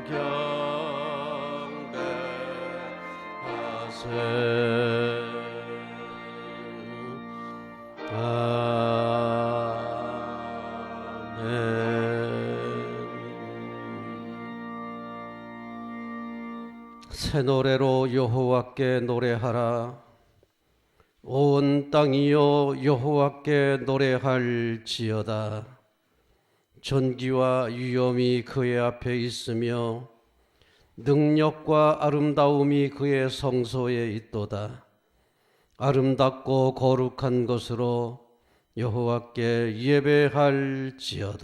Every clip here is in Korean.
경배하세. 새 노래로 여호와께 노래하라. 온 땅이여 여호와께 노래할지어다. 존귀와 위엄이 그의 앞에 있으며 능력과 아름다움이 그의 성소에 있도다. 아름답고 거룩한 것으로 여호와께 예배할지어다.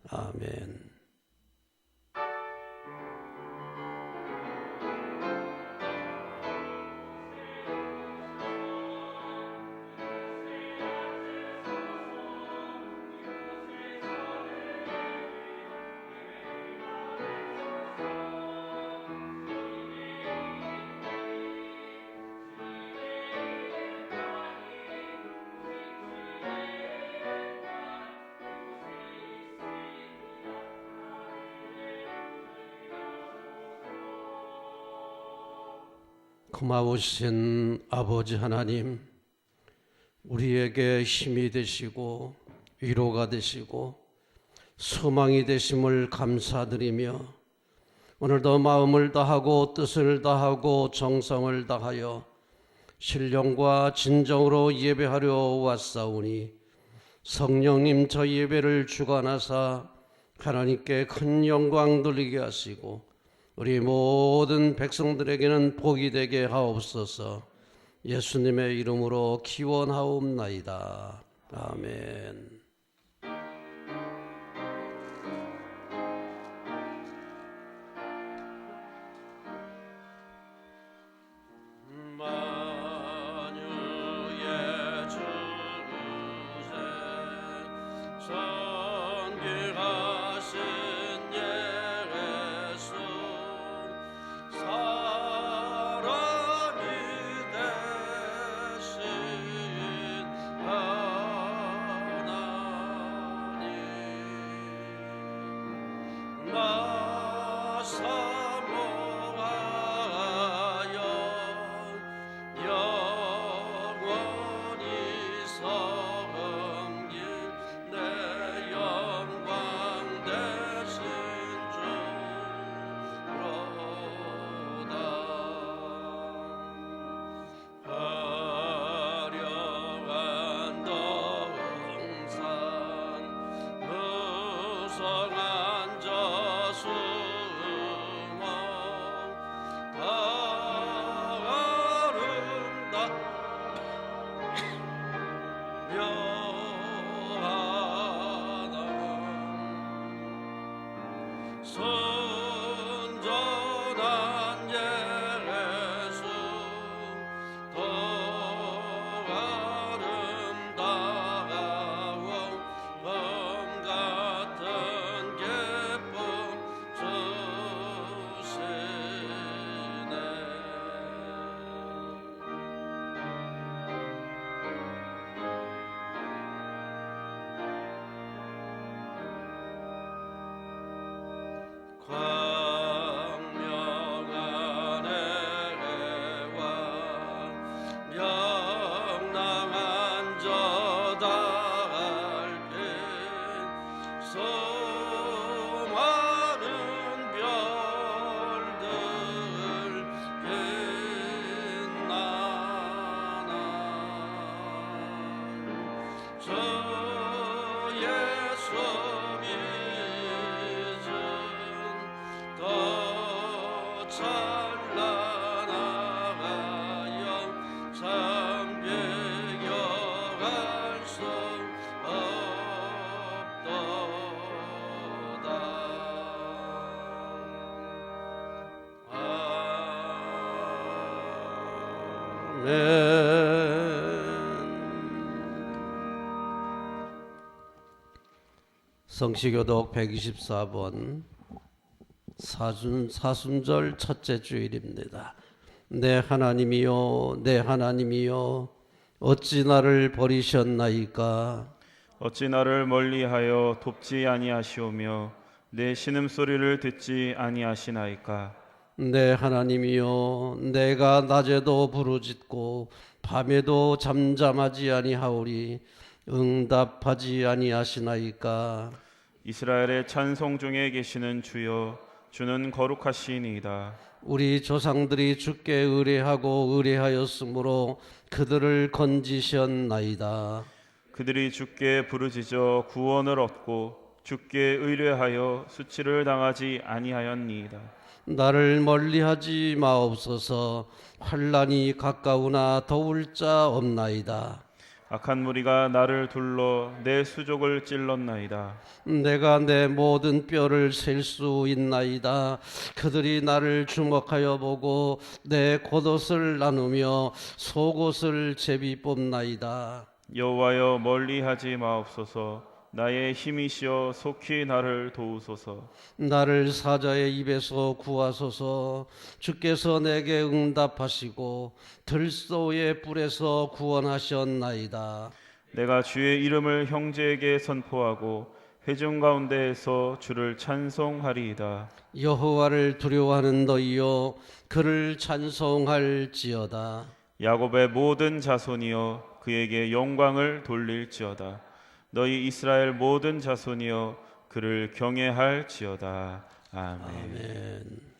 아멘. 고마우신 아버지 하나님, 우리에게 힘이 되시고 위로가 되시고 소망이 되심을 감사드리며 오늘도 마음을 다하고 뜻을 다하고 정성을 다하여 신령과 진정으로 예배하려 왔사오니 성령님 저 예배를 주관하사 하나님께 큰 영광 돌리게 하시고 우리 모든 백성들에게는 복이 되게 하옵소서. 예수님의 이름으로 기원하옵나이다. 아멘. 성시교독 124번 사순절 첫째 주일입니다. 내 하나님이여 내 하나님이여 어찌 나를 버리셨나이까. 어찌 나를 멀리하여 돕지 아니하시오며 내 신음소리를 듣지 아니하시나이까. 내 하나님이여, 내가 낮에도 부르짖고 밤에도 잠잠하지 아니하오리. 응답하지 아니하시나이까. 이스라엘의 찬송 중에 계시는 주여, 주는 거룩하시니이다. 우리 조상들이 주께 의뢰하고 의뢰하였으므로 그들을 건지셨나이다. 그들이 주께 부르짖어 구원을 얻고 주께 의뢰하여 수치를 당하지 아니하였니이다. 나를 멀리하지 마옵소서. 환난이 가까우나 도울 자 없나이다. 악한 무리가 나를 둘러 내 수족을 찔렀나이다. 내가 내 모든 뼈를 셀 수 있나이다. 그들이 나를 주목하여 보고 내 겉옷을 나누며 속옷을 제비 뽑나이다. 여호와여, 멀리하지 마옵소서. 나의 힘이시여 속히 나를 도우소서. 나를 사자의 입에서 구하소서. 주께서 내게 응답하시고 들소의 뿔에서 구원하셨나이다. 내가 주의 이름을 형제에게 선포하고 회중 가운데에서 주를 찬송하리이다. 여호와를 두려워하는 너희여, 그를 찬송할지어다. 야곱의 모든 자손이여, 그에게 영광을 돌릴지어다. 너희 이스라엘 모든 자손이여, 그를 경외할지어다. 아멘. 아멘.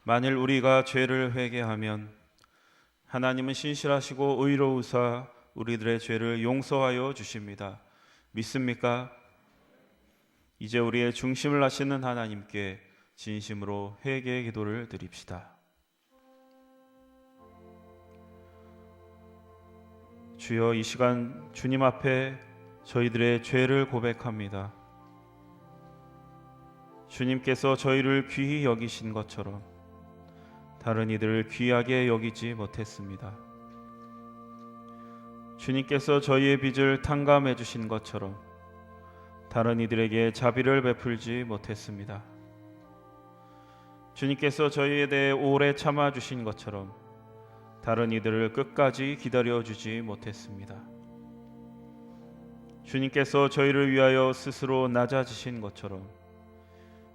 만일 우리가 죄를 회개하면 하나님은 신실하시고 의로우사 우리들의 죄를 용서하여 주십니다. 믿습니까? 이제 우리의 중심을 하시는 하나님께 진심으로 회개의 기도를 드립시다. 주여, 이 시간 주님 앞에 저희들의 죄를 고백합니다. 주님께서 저희를 귀히 여기신 것처럼 다른 이들을 귀하게 여기지 못했습니다. 주님께서 저희의 빚을 탕감해 주신 것처럼 다른 이들에게 자비를 베풀지 못했습니다. 주님께서 저희에 대해 오래 참아 주신 것처럼 다른 이들을 끝까지 기다려 주지 못했습니다. 주님께서 저희를 위하여 스스로 낮아지신 것처럼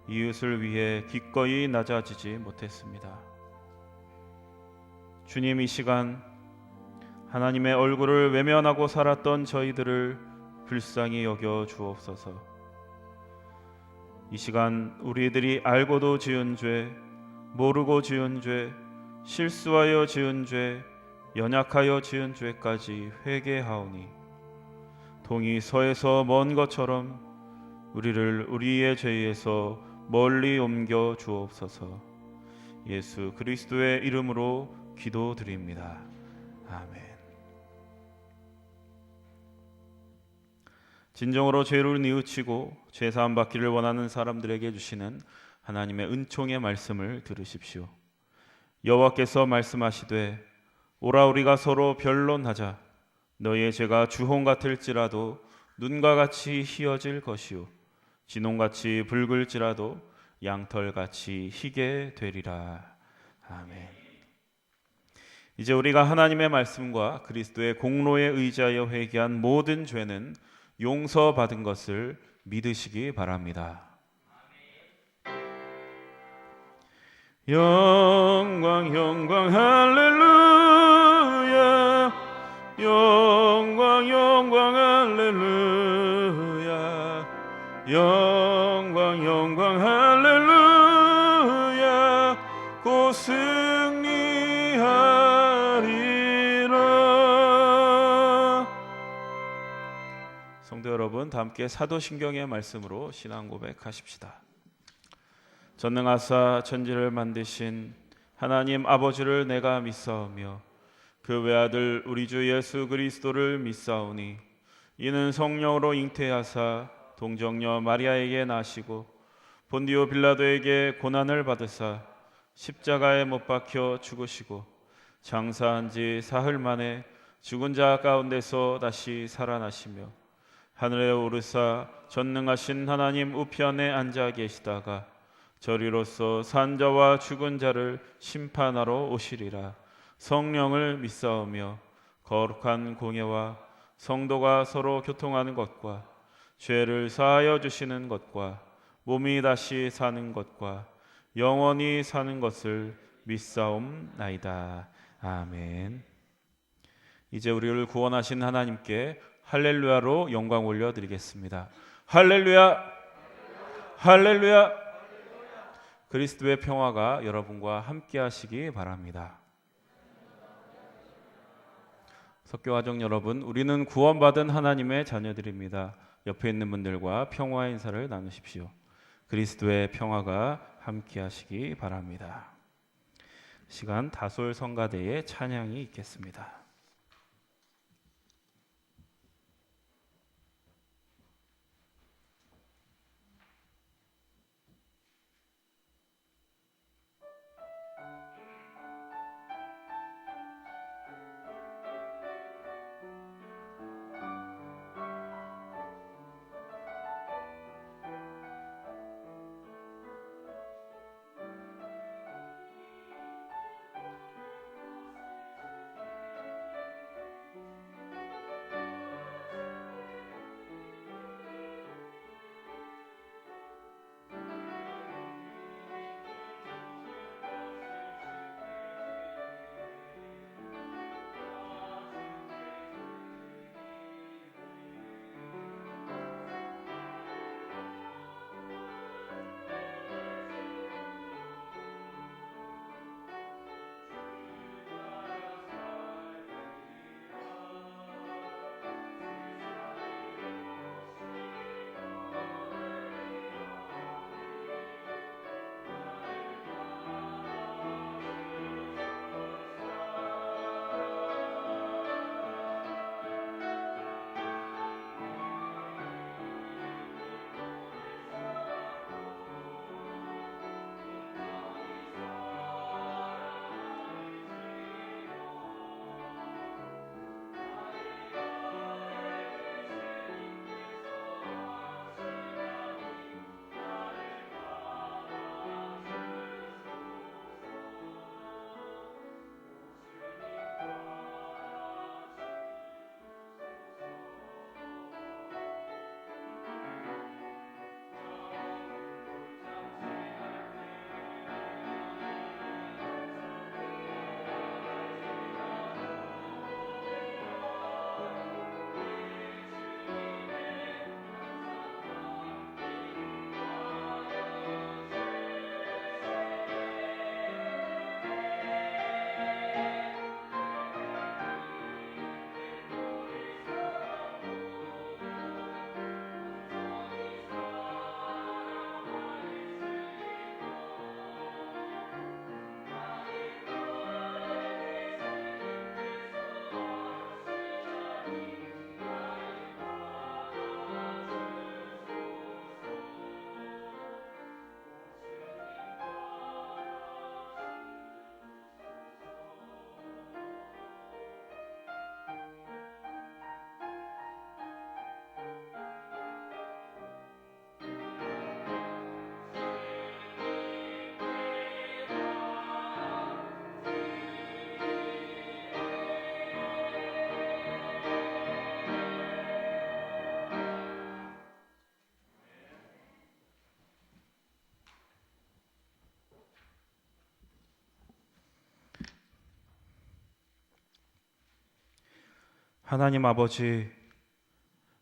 이웃을 위해 기꺼이 낮아지지 못했습니다. 주님, 이 시간 하나님의 얼굴을 외면하고 살았던 저희들을 불쌍히 여겨 주옵소서. 이 시간 우리들이 알고도 지은 죄, 모르고 지은 죄, 실수하여 지은 죄, 연약하여 지은 죄까지 회개하오니 동이 서에서 먼 것처럼 우리를 우리의 죄에서 멀리 옮겨 주옵소서. 예수 그리스도의 이름으로 기도드립니다. 아멘. 진정으로 죄를 뉘우치고 죄사함 받기를 원하는 사람들에게 주시는 하나님의 은총의 말씀을 들으십시오. 여호와께서 말씀하시되 오라 우리가 서로 변론하자. 너희의 죄가 주홍 같을지라도 눈과 같이 희어질 것이요 진홍같이 붉을지라도 양털같이 희게 되리라. 아멘. 이제 우리가 하나님의 말씀과 그리스도의 공로에 의지하여 회개한 모든 죄는 용서받은 것을 믿으시기 바랍니다. 영광 영광 할렐루야 영광 영광 영광 영광 할렐루야 곧 승리하리라. 성도 여러분, 다 함께 사도신경의 말씀으로 신앙 고백하십시다. 전능하사 천지를 만드신 하나님 아버지를 내가 믿사오며 그 외아들 우리 주 예수 그리스도를 믿사오니 이는 성령으로 잉태하사 동정녀 마리아에게 나시고 본디오 빌라도에게 고난을 받으사 십자가에 못 박혀 죽으시고 장사한 지 사흘 만에 죽은 자 가운데서 다시 살아나시며 하늘에 오르사 전능하신 하나님 우편에 앉아 계시다가 저리로서 산 자와 죽은 자를 심판하러 오시리라. 성령을 믿사오며 거룩한 공예와 성도가 서로 교통하는 것과 죄를 사하여 주시는 것과 몸이 다시 사는 것과 영원히 사는 것을 믿사옵나이다. 아멘. 이제 우리를 구원하신 하나님께 할렐루야로 영광 올려드리겠습니다. 할렐루야, 할렐루야. 그리스도의 평화가 여러분과 함께 하시기 바랍니다. 석교가족 여러분, 우리는 구원받은 하나님의 자녀들입니다. 옆에 있는 분들과 평화 인사를 나누십시오. 그리스도의 평화가 함께 하시기 바랍니다. 시간 다솔 성가대의 찬양이 있겠습니다. 하나님 아버지,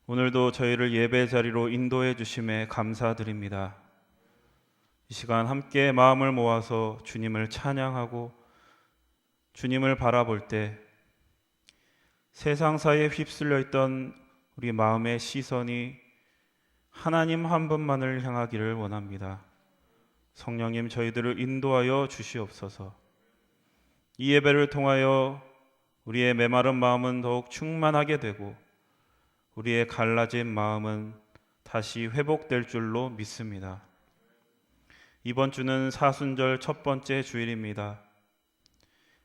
오늘도 저희를 예배 자리로 인도해 주심에 감사드립니다. 이 시간 함께 마음을 모아서 주님을 찬양하고 주님을 바라볼 때 세상 사이에 휩쓸려 있던 우리 마음의 시선이 하나님 한 분만을 향하기를 원합니다. 성령님, 저희들을 인도하여 주시옵소서. 이 예배를 통하여 우리의 메마른 마음은 더욱 충만하게 되고 우리의 갈라진 마음은 다시 회복될 줄로 믿습니다. 이번 주는 사순절 첫 번째 주일입니다.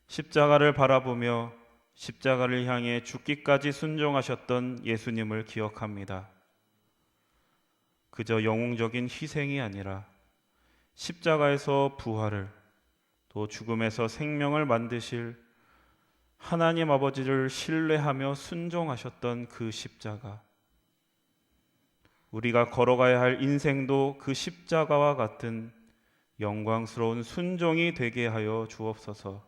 십자가를 바라보며 십자가를 향해 죽기까지 순종하셨던 예수님을 기억합니다. 그저 영웅적인 희생이 아니라 십자가에서 부활을, 또 죽음에서 생명을 만드실 하나님 아버지를 신뢰하며 순종하셨던 그 십자가, 우리가 걸어가야 할 인생도 그 십자가와 같은 영광스러운 순종이 되게 하여 주옵소서.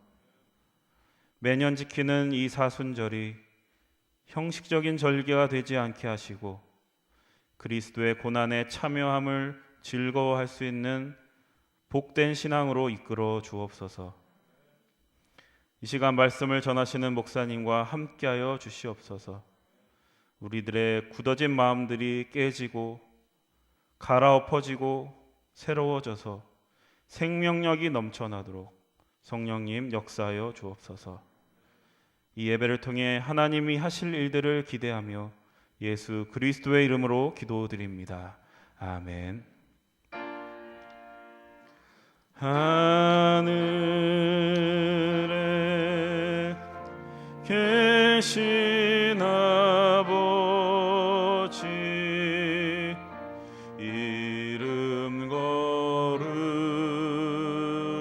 매년 지키는 이 사순절이 형식적인 절기가 되지 않게 하시고 그리스도의 고난에 참여함을 즐거워할 수 있는 복된 신앙으로 이끌어 주옵소서. 이 시간 말씀을 전하시는 목사님과 함께하여 주시옵소서. 우리들의 굳어진 마음들이 깨지고 갈아엎어지고 새로워져서 생명력이 넘쳐나도록 성령님 역사하여 주옵소서. 이 예배를 통해 하나님이 하실 일들을 기대하며 예수 그리스도의 이름으로 기도드립니다. 아멘. 하늘에 계신 아버지, 이름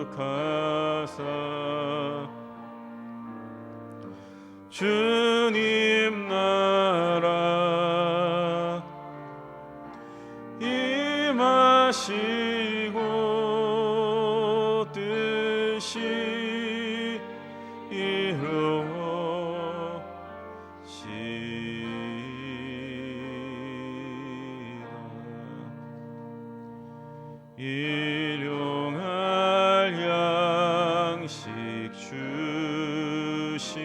거룩하사 주님 나라 임하시고 뜻이 이루어지이다. 일용할 양식 주시고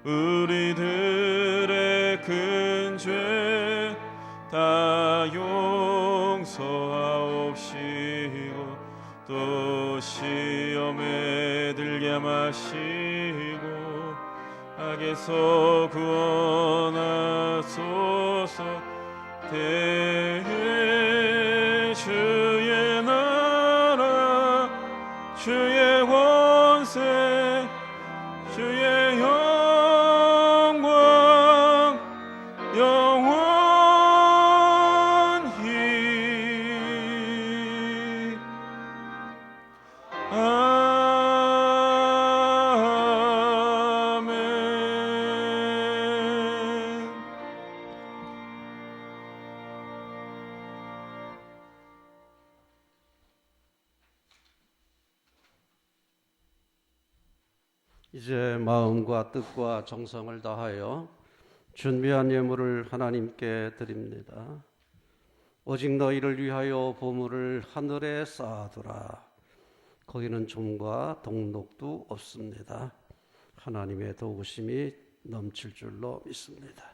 우리들의 큰 죄 다 용서하옵시고 또 시험에 들게 마시고 악에서 구원하소서. 대의 주의 나라 주의 권세 주의 영광 영원히 아멘. 이제 마음과 뜻과 정성을 다하여 준비한 예물을 하나님께 드립니다. 오직 너희를 위하여 보물을 하늘에 쌓아두라. 거기는 좀과 동록도 없습니다. 하나님의 도우심이 넘칠 줄로 믿습니다.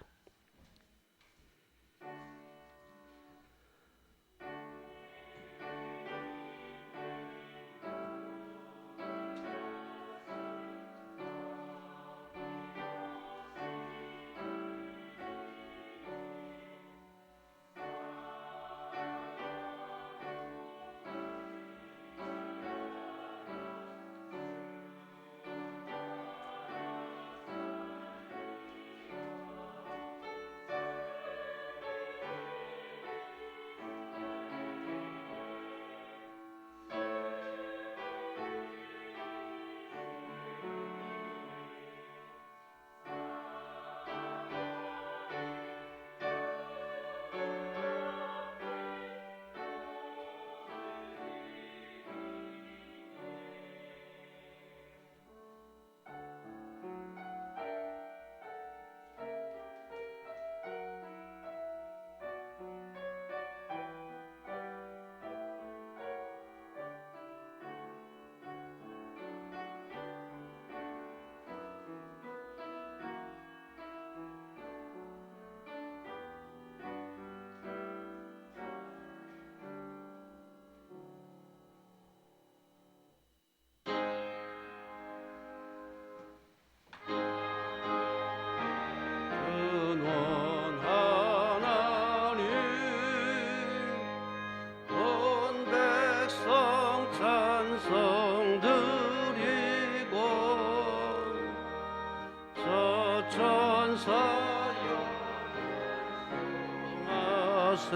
하세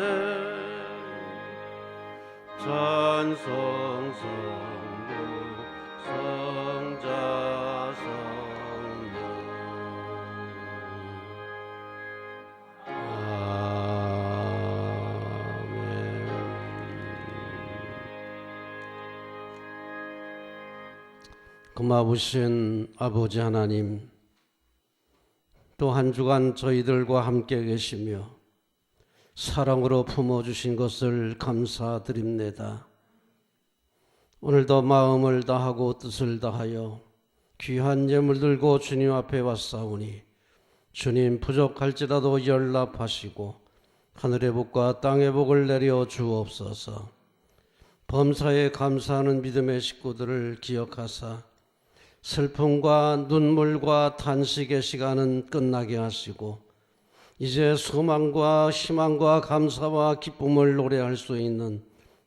찬송 성부 성자 성령 아멘. 고마우신 아버지 하나님, 또 한 주간 저희들과 함께 계시며 사랑으로 품어주신 것을 감사드립니다. 오늘도 마음을 다하고 뜻을 다하여 귀한 예물 들고 주님 앞에 왔사오니 주님 부족할지라도 연락하시고 하늘의 복과 땅의 복을 내려 주옵소서. 범사에 감사하는 믿음의 식구들을 기억하사 슬픔과 눈물과 탄식의 시간은 끝나게 하시고 이제 소망과 희망과 감사와 기쁨을 노래할 수 있는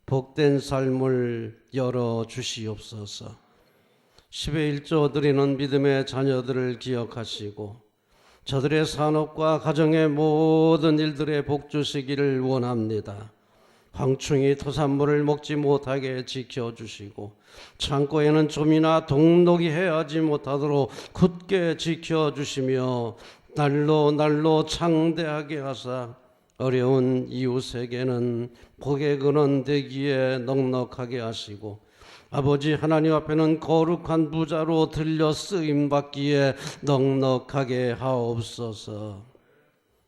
복된 삶을 열어주시옵소서. 10의 1조 드리는 믿음의 자녀들을 기억하시고 저들의 산업과 가정의 모든 일들에 복 주시기를 원합니다. 황충이 토산물을 먹지 못하게 지켜주시고 창고에는 좀이나 동록이 해하지 못하도록 굳게 지켜주시며 날로 창대하게 하사 어려운 이웃에게는 복의 근원 되기에 넉넉하게 하시고 아버지 하나님 앞에는 거룩한 부자로 들려 쓰임받기에 넉넉하게 하옵소서.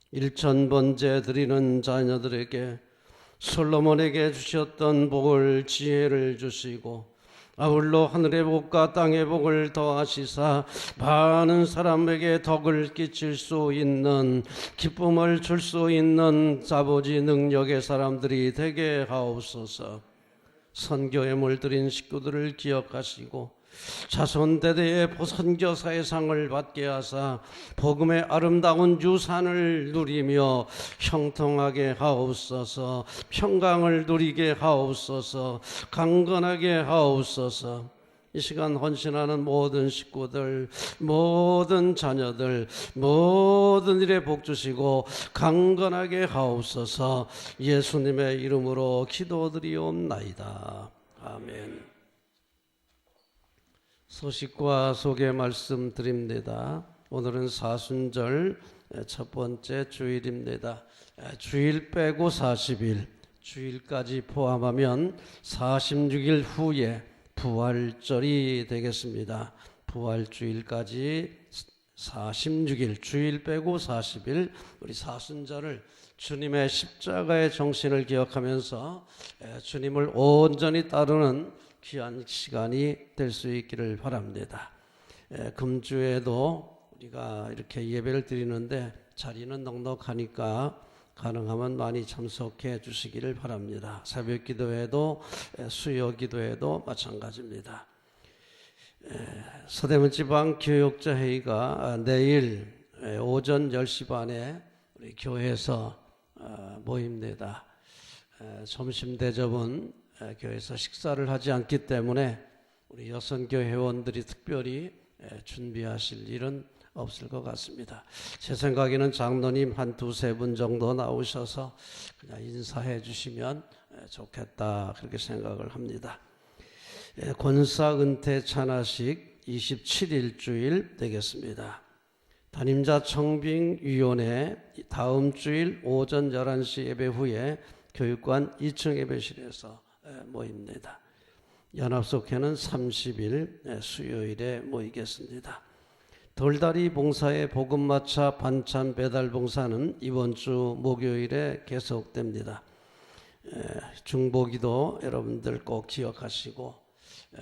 일천번제 드리는 자녀들에게 솔로몬에게 주셨던 복을 지혜를 주시고 아울러 하늘의 복과 땅의 복을 더하시사 많은 사람에게 덕을 끼칠 수 있는 기쁨을 줄 수 있는 아버지 능력의 사람들이 되게 하옵소서. 선교에 물들인 식구들을 기억하시고 자손대대의 선교사의 상을 받게 하사 복음의 아름다운 유산을 누리며 형통하게 하옵소서. 평강을 누리게 하옵소서. 강건하게 하옵소서. 이 시간 헌신하는 모든 식구들, 모든 자녀들, 모든 일에 복 주시고 강건하게 하옵소서. 예수님의 이름으로 기도드리옵나이다. 아멘. 소식과 소개 말씀드립니다. 오늘은 사순절 첫 번째 주일입니다. 주일 빼고 40일, 주일까지 포함하면 46일 후에 부활절이 되겠습니다. 부활주일까지 46일, 주일 빼고 40일, 우리 사순절을 주님의 십자가의 정신을 기억하면서 주님을 온전히 따르는 귀한 시간이 될 수 있기를 바랍니다. 금주에도 우리가 이렇게 예배를 드리는데 자리는 넉넉하니까 가능하면 많이 참석해 주시기를 바랍니다. 새벽 기도회도 수요 기도회도 마찬가지입니다. 서대문 지방 교육자 회의가 내일 오전 10시 반에 우리 교회에서 모입니다. 점심 대접은 교회에서 식사를 하지 않기 때문에 우리 여성교 회원들이 특별히 준비하실 일은 없을 것 같습니다. 제 생각에는 장로님 한 두세 분 정도 나오셔서 그냥 인사해 주시면 좋겠다 그렇게 생각을 합니다. 권사 은퇴 찬화식 27일 주일 되겠습니다. 담임자 청빙위원회 다음 주일 오전 11시 예배 후에 교육관 2층 예배실에서 모입니다. 연합속회는 30일 수요일에 모이겠습니다. 돌다리 봉사의 복음마차 반찬 배달 봉사는 이번 주 목요일에 계속됩니다. 중보기도 여러분들 꼭 기억하시고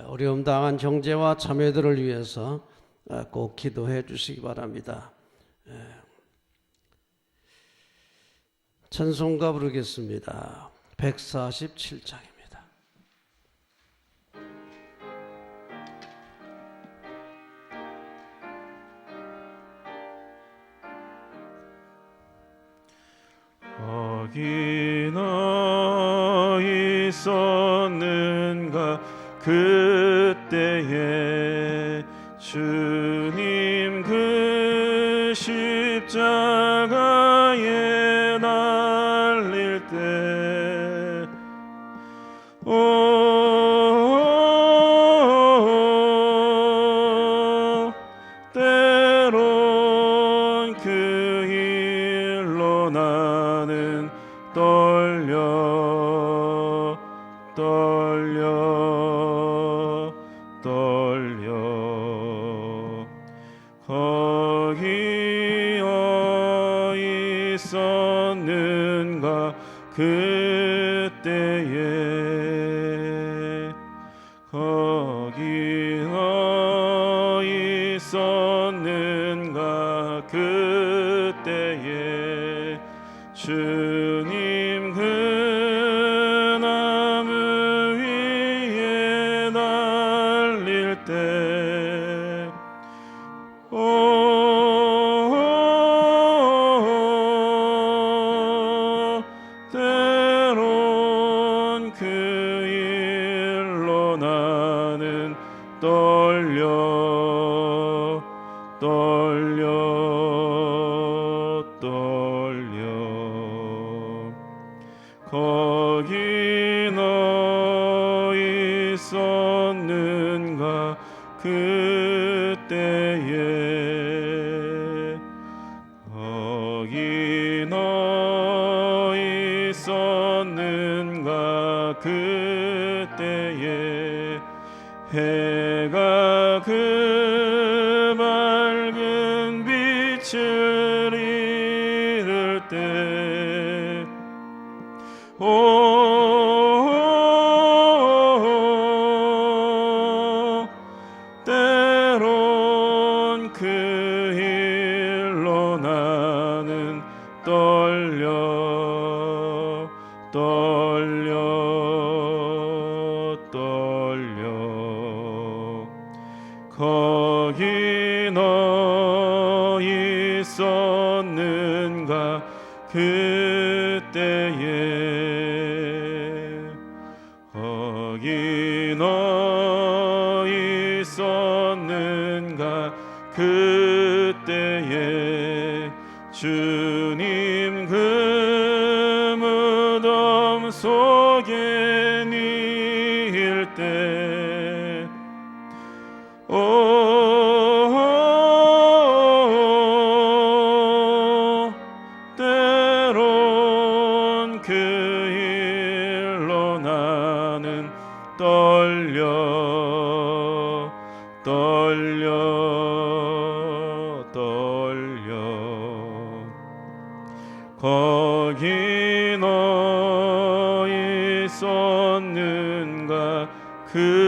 어려움 당한 형제와 자매들을 위해서 꼭 기도해 주시기 바랍니다. 찬송가 부르겠습니다. 147장입니다. 어디나 있었는가 그때에 주님 그 십자가에 달릴 때 있었는가 그때에 거기 너 있었는가 그때에 주님 그 나무 위에 날릴 때 때론 그 일로 나는 떨려 거기 너 있었는가 그때에 거기 너 있었는가 그때에 해가 그 밝은 빛을 잃을 때 때론 그 일로 나는 떨려 거기 너 있었는가 그때에 거기 너 있었는가 그때에 주님 그 무덤 속에 닐 때 때론 그 일로 나는 떨려 거기 너 있었는가 그때에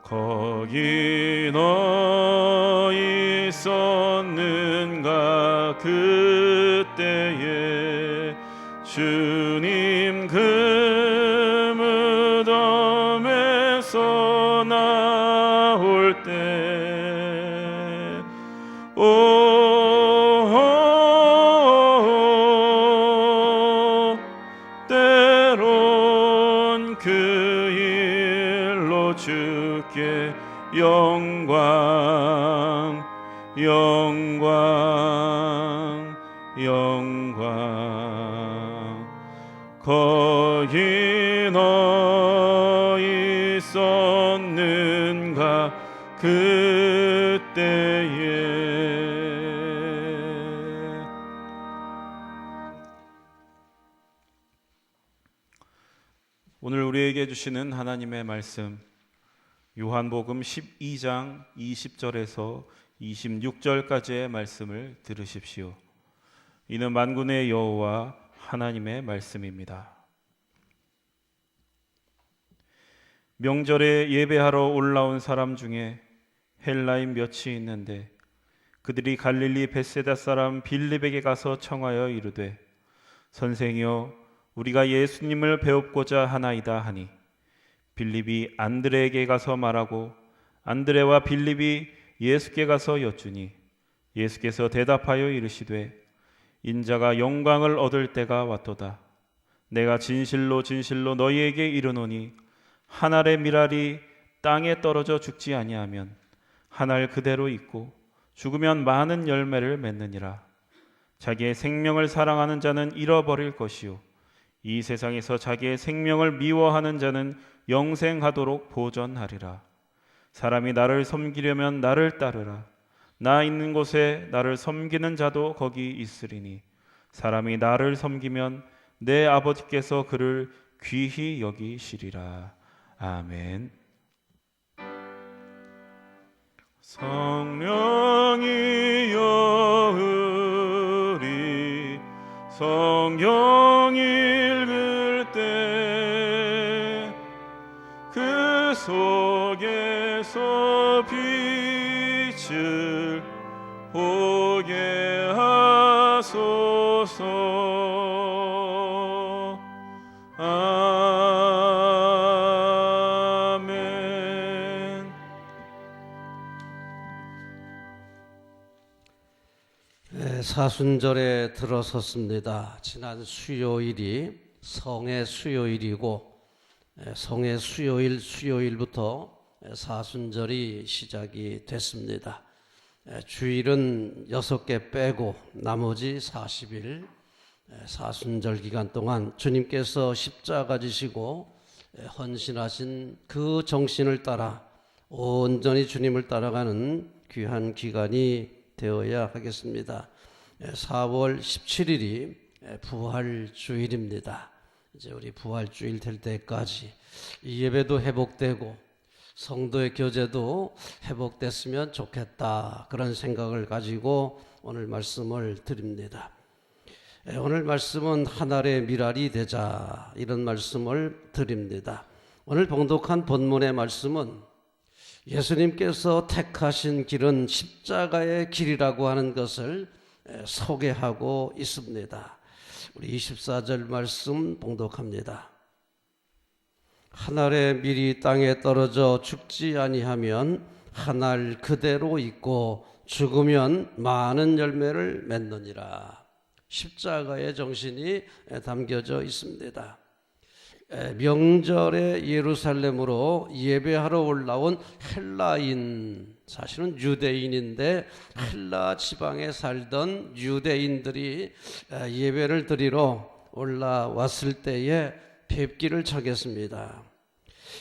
거기 너 있었는가 그때에 주님 그 무덤에서 나올 때 때론 그 일로 주께 영광 거기 너 있었는가 그때에 오늘 우리에게 주시는 하나님의 말씀 요한복음 12장 20절에서 26절까지의 말씀을 들으십시오. 이는 만군의 여호와 하나님의 말씀입니다. 명절에 예배하러 올라온 사람 중에 헬라인 몇이 있는데 그들이 갈릴리 벳세다 사람 빌립에게 가서 청하여 이르되 선생이여 우리가 예수님을 배웁고자 하나이다 하니 빌립이 안드레에게 가서 말하고 안드레와 빌립이 예수께 가서 여쭈니 예수께서 대답하여 이르시되 인자가 영광을 얻을 때가 왔도다. 내가 진실로 진실로 너희에게 이르노니 한 알의 밀알이 땅에 떨어져 죽지 아니하면 한 알 그대로 있고 죽으면 많은 열매를 맺느니라. 자기의 생명을 사랑하는 자는 잃어버릴 것이요 이 세상에서 자기의 생명을 미워하는 자는 영생하도록 보전하리라. 사람이 나를 섬기려면 나를 따르라. 나 있는 곳에 나를 섬기는 자도 거기 있으리니 사람이 나를 섬기면 내 아버지께서 그를 귀히 여기시리라. 아멘. 성령이 여으리 성경 읽을 때 그 속에서 빛을 보게 하소서. 아멘. 사순절에 들어섰습니다. 지난 수요일이 성의 수요일이고 성의 수요일부터 사순절이 시작이 됐습니다. 주일은 6개 빼고 나머지 40일 사순절 기간 동안 주님께서 십자가 지시고 헌신하신 그 정신을 따라 온전히 주님을 따라가는 귀한 기간이 되어야 하겠습니다. 4월 17일이 부활주일입니다. 이제 우리 부활주일 될 때까지 이 예배도 회복되고 성도의 교제도 회복됐으면 좋겠다, 그런 생각을 가지고 오늘 말씀을 드립니다. 오늘 말씀은 하늘의 미랄이 되자, 이런 말씀을 드립니다. 오늘 봉독한 본문의 말씀은 예수님께서 택하신 길은 십자가의 길이라고 하는 것을 소개하고 있습니다. 우리 24절 말씀 봉독합니다. 한 알의 밀이 땅에 떨어져 죽지 아니하면 한 알 그대로 있고 죽으면 많은 열매를 맺느니라. 십자가의 정신이 담겨져 있습니다. 명절에 예루살렘으로 예배하러 올라온 헬라인, 사실은 유대인인데 헬라 지방에 살던 유대인들이 예배를 드리러 올라왔을 때에 뵙기를 청했습니다.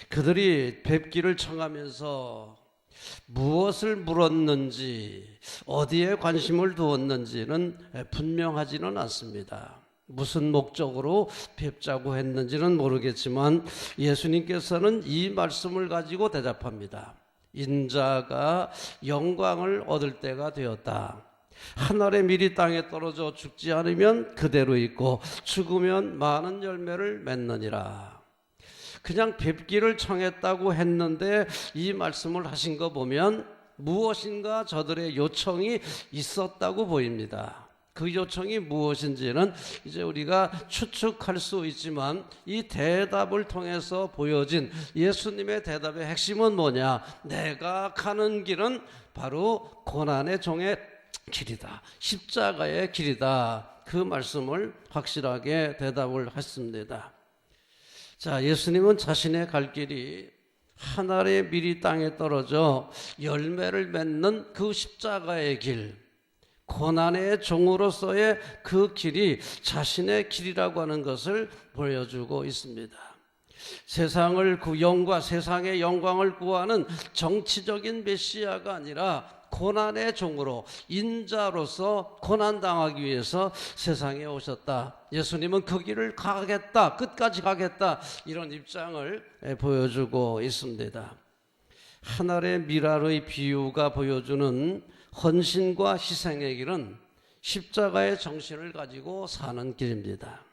그들이 뵙기를 청하면서 무엇을 물었는지, 어디에 관심을 두었는지는 분명하지는 않습니다. 무슨 목적으로 뵙자고 했는지는 모르겠지만 예수님께서는 이 말씀을 가지고 대답합니다. 인자가 영광을 얻을 때가 되었다. 한 알의 밀이 땅에 떨어져 죽지 않으면 그대로 있고 죽으면 많은 열매를 맺느니라. 그냥 뵙기를 청했다고 했는데 이 말씀을 하신 거 보면 무엇인가 저들의 요청이 있었다고 보입니다. 그 요청이 무엇인지는 이제 우리가 추측할 수 있지만 이 대답을 통해서 보여진 예수님의 대답의 핵심은 뭐냐? 내가 가는 길은 바로 고난의 종의 길이다, 십자가의 길이다, 그 말씀을 확실하게 대답을 했습니다. 자, 예수님은 자신의 갈 길이 한 알의 밀이 땅에 떨어져 열매를 맺는 그 십자가의 길, 고난의 종으로서의 그 길이 자신의 길이라고 하는 것을 보여주고 있습니다. 세상의 영광을 구하는 정치적인 메시아가 아니라 고난의 종으로, 인자로서 고난당하기 위해서 세상에 오셨다. 예수님은 그 길을 가겠다, 끝까지 가겠다, 이런 입장을 보여주고 있습니다. 한 알의 미랄의 비유가 보여주는 헌신과 희생의 길은 십자가의 정신을 가지고 사는 길입니다.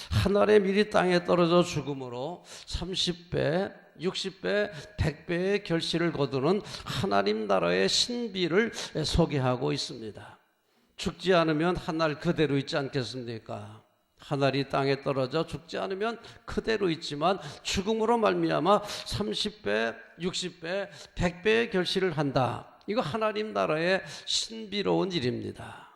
한 알의 밀이 땅에 떨어져 죽음으로 30배, 60배, 100배의 결실을 거두는 하나님 나라의 신비를 소개하고 있습니다. 죽지 않으면 한 알 그대로 있지 않겠습니까? 한 알이 땅에 떨어져 죽지 않으면 그대로 있지만 죽음으로 말미암아 30배, 60배, 100배의 결실을 한다. 이거 하나님 나라의 신비로운 일입니다.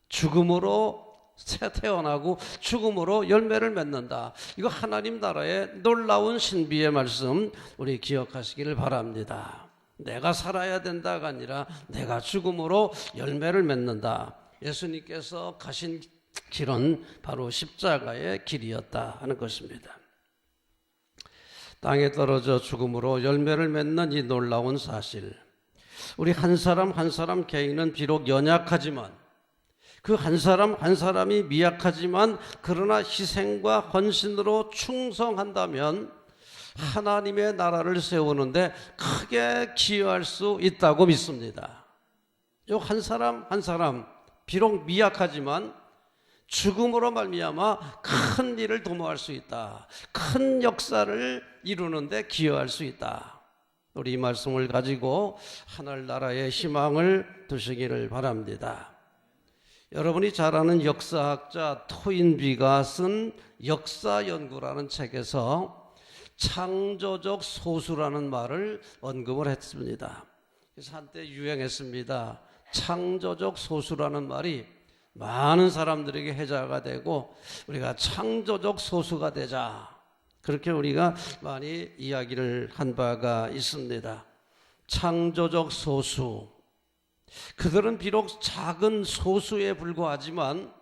죽음으로 새 태어나고 죽음으로 열매를 맺는다. 이거 하나님 나라의 놀라운 신비의 말씀, 우리 기억하시기를 바랍니다. 내가 살아야 된다가 아니라 내가 죽음으로 열매를 맺는다. 예수님께서 가신 길은 바로 십자가의 길이었다 하는 것입니다. 땅에 떨어져 죽음으로 열매를 맺는 이 놀라운 사실, 우리 한 사람 한 사람 개인은 비록 연약하지만 그 한 사람 한 사람이 미약하지만 그러나 희생과 헌신으로 충성한다면 하나님의 나라를 세우는데 크게 기여할 수 있다고 믿습니다. 요 한 사람 한 사람 비록 미약하지만 죽음으로 말미암아 큰 일을 도모할 수 있다. 큰 역사를 이루는데 기여할 수 있다. 우리 이 말씀을 가지고 하늘나라의 희망을 두시기를 바랍니다. 여러분이 잘 아는 역사학자 토인비가 쓴 역사연구라는 책에서 창조적 소수라는 말을 언급을 했습니다. 그래서 한때 유행했습니다. 창조적 소수라는 말이 많은 사람들에게 해자가 되고 우리가 창조적 소수가 되자, 그렇게 우리가 많이 이야기를 한 바가 있습니다. 창조적 소수, 그들은 비록 작은 소수에 불과하지만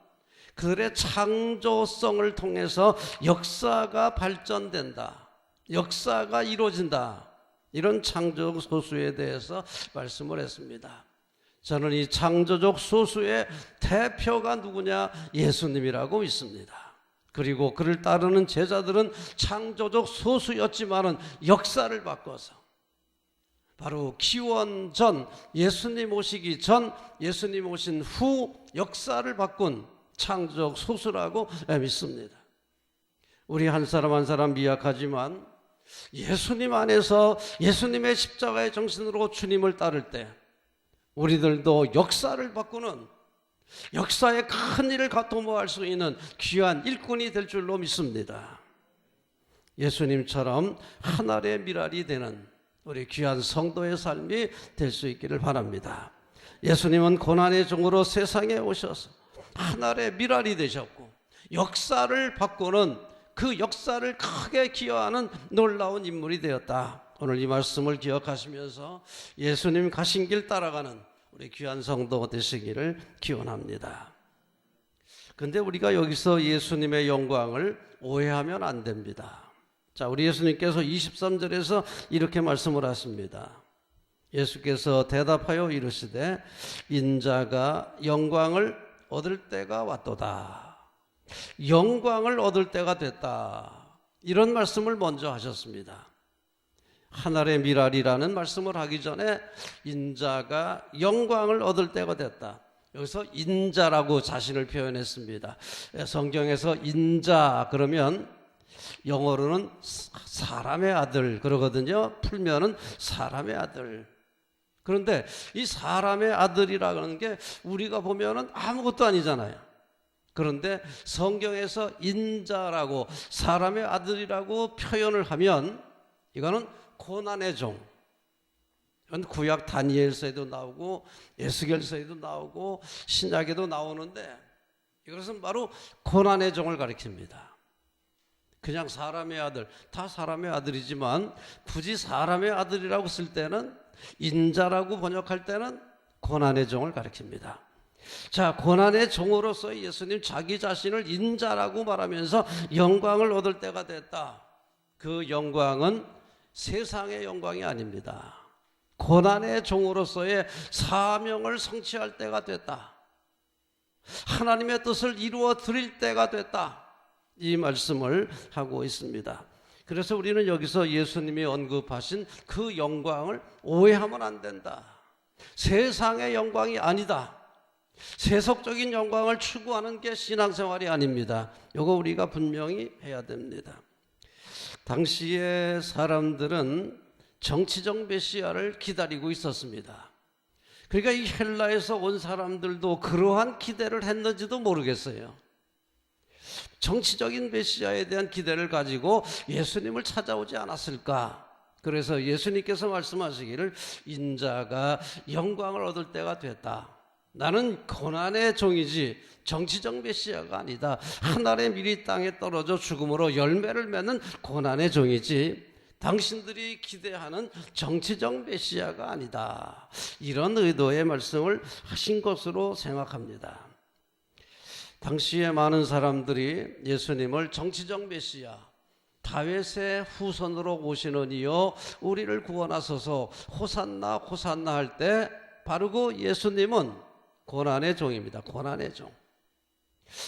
그들의 창조성을 통해서 역사가 발전된다, 역사가 이루어진다, 이런 창조적 소수에 대해서 말씀을 했습니다. 저는 이 창조적 소수의 대표가 누구냐? 예수님이라고 믿습니다. 그리고 그를 따르는 제자들은 창조적 소수였지만은 역사를 바꿔서 바로 기원 전, 예수님 오시기 전, 예수님 오신 후 역사를 바꾼 창조적 소수라고 믿습니다. 우리 한 사람 한 사람 미약하지만 예수님 안에서 예수님의 십자가의 정신으로 주님을 따를 때 우리들도 역사를 바꾸는, 역사의 큰 일을 도모할 수 있는 귀한 일꾼이 될 줄로 믿습니다. 예수님처럼 하늘의 미랄이 되는 우리 귀한 성도의 삶이 될 수 있기를 바랍니다. 예수님은 고난의 종으로 세상에 오셔서 하늘의 미랄이 되셨고 역사를 바꾸는, 그 역사를 크게 기여하는 놀라운 인물이 되었다. 오늘 이 말씀을 기억하시면서 예수님 가신 길 따라가는 우리 귀한 성도 되시기를 기원합니다. 근데 우리가 여기서 예수님의 영광을 오해하면 안 됩니다. 자, 우리 예수님께서 23절에서 이렇게 말씀을 하십니다. 예수께서 대답하여 이르시되 인자가 영광을 얻을 때가 왔도다. 영광을 얻을 때가 됐다. 이런 말씀을 먼저 하셨습니다. 하늘의 미랄이라는 말씀을 하기 전에 인자가 영광을 얻을 때가 됐다. 여기서 인자라고 자신을 표현했습니다. 성경에서 인자 그러면 영어로는 사람의 아들 그러거든요. 풀면은 사람의 아들. 그런데 이 사람의 아들이라는 게 우리가 보면은 아무것도 아니잖아요. 그런데 성경에서 인자라고 사람의 아들이라고 표현을 하면 이거는 고난의 종. 이건 구약 다니엘서에도 나오고 에스겔서에도 나오고 신약에도 나오는데 이것은 바로 고난의 종을 가리킵니다. 그냥 사람의 아들, 다 사람의 아들이지만 굳이 사람의 아들이라고 쓸 때는 인자라고 번역할 때는 고난의 종을 가리킵니다. 자, 고난의 종으로서 예수님 자기 자신을 인자라고 말하면서 영광을 얻을 때가 됐다. 그 영광은 세상의 영광이 아닙니다. 고난의 종으로서의 사명을 성취할 때가 됐다. 하나님의 뜻을 이루어 드릴 때가 됐다. 이 말씀을 하고 있습니다. 그래서 우리는 여기서 예수님이 언급하신 그 영광을 오해하면 안 된다. 세상의 영광이 아니다. 세속적인 영광을 추구하는 게 신앙생활이 아닙니다. 이거 우리가 분명히 해야 됩니다. 당시의 사람들은 정치적 메시아를 기다리고 있었습니다. 그러니까 이 헬라에서 온 사람들도 그러한 기대를 했는지도 모르겠어요. 정치적인 메시아에 대한 기대를 가지고 예수님을 찾아오지 않았을까? 그래서 예수님께서 말씀하시기를 인자가 영광을 얻을 때가 됐다. 나는 고난의 종이지 정치적 메시아가 아니다. 하늘의 밀이 땅에 떨어져 죽음으로 열매를 맺는 고난의 종이지 당신들이 기대하는 정치적 메시아가 아니다. 이런 의도의 말씀을 하신 것으로 생각합니다. 당시에 많은 사람들이 예수님을 정치적 메시아, 다윗의 후손으로 오시는 이여 우리를 구원하소서 호산나 호산나 할 때 바르고 예수님은 고난의 종입니다. 고난의 종.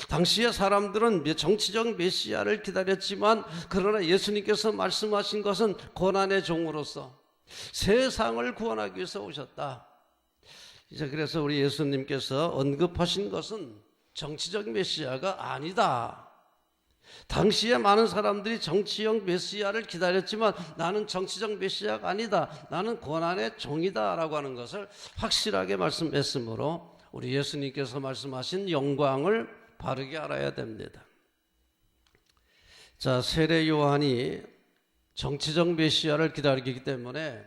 당시의 사람들은 정치적 메시아를 기다렸지만 그러나 예수님께서 말씀하신 것은 고난의 종으로서 세상을 구원하기 위해서 오셨다. 이제 그래서 우리 예수님께서 언급하신 것은 정치적 메시아가 아니다. 당시에 많은 사람들이 정치적 메시아를 기다렸지만 나는 정치적 메시아가 아니다. 나는 고난의 종이다 라고 하는 것을 확실하게 말씀했으므로 우리 예수님께서 말씀하신 영광을 바르게 알아야 됩니다. 자, 세례 요한이 정치적 메시아를 기다리기 때문에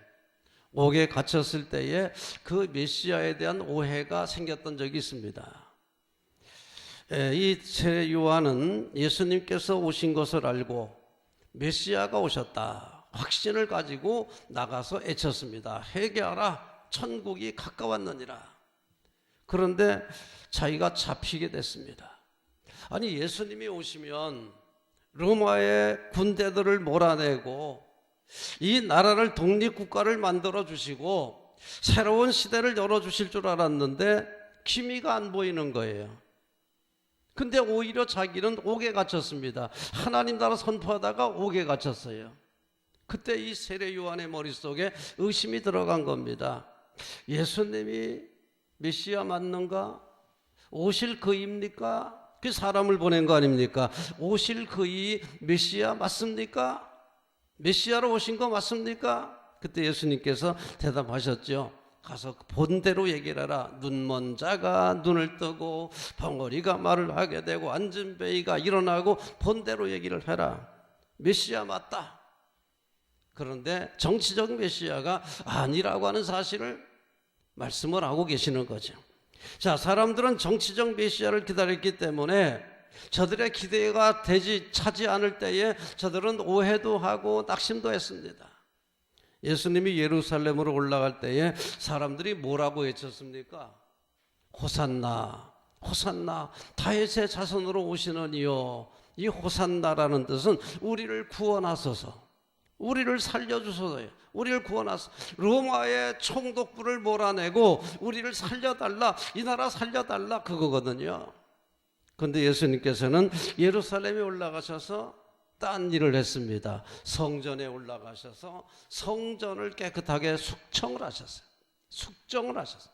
옥에 갇혔을 때에 그 메시아에 대한 오해가 생겼던 적이 있습니다. 이 세례 요한은 예수님께서 오신 것을 알고 메시아가 오셨다 확신을 가지고 나가서 외쳤습니다. 회개하라, 천국이 가까웠느니라. 그런데 자기가 잡히게 됐습니다. 아니, 예수님이 오시면 로마의 군대들을 몰아내고 이 나라를 독립국가를 만들어 주시고 새로운 시대를 열어주실 줄 알았는데 기미가 안 보이는 거예요. 근데 오히려 자기는 옥에 갇혔습니다. 하나님 나라 선포하다가 옥에 갇혔어요. 그때 이 세례 요한의 머릿속에 의심이 들어간 겁니다. 예수님이 메시아 맞는가? 오실 그입니까? 그 사람을 보낸 거 아닙니까? 오실 그이 메시아 맞습니까? 메시아로 오신 거 맞습니까? 그때 예수님께서 대답하셨죠. 가서 본대로 얘기를 해라. 눈먼 자가 눈을 뜨고 벙어리가 말을 하게 되고 앉은 베이가 일어나고 본대로 얘기를 해라. 메시아 맞다. 그런데 정치적 메시아가 아니라고 하는 사실을 말씀을 하고 계시는 거죠. 자, 사람들은 정치적 메시아를 기다렸기 때문에 저들의 기대가 차지 않을 때에 저들은 오해도 하고 낙심도 했습니다. 예수님이 예루살렘으로 올라갈 때에 사람들이 뭐라고 외쳤습니까? 호산나, 호산나, 다윗의 자손으로 오시는 이요. 이 호산나라는 뜻은 우리를 구원하소서, 우리를 살려주소서요. 우리를 구원하소서. 로마의 총독부를 몰아내고 우리를 살려달라, 이 나라 살려달라, 그거거든요. 그런데 예수님께서는 예루살렘에 올라가셔서 딴 일을 했습니다. 성전에 올라가셔서 성전을 깨끗하게 숙청을 하셨어요. 숙정을 하셨어요.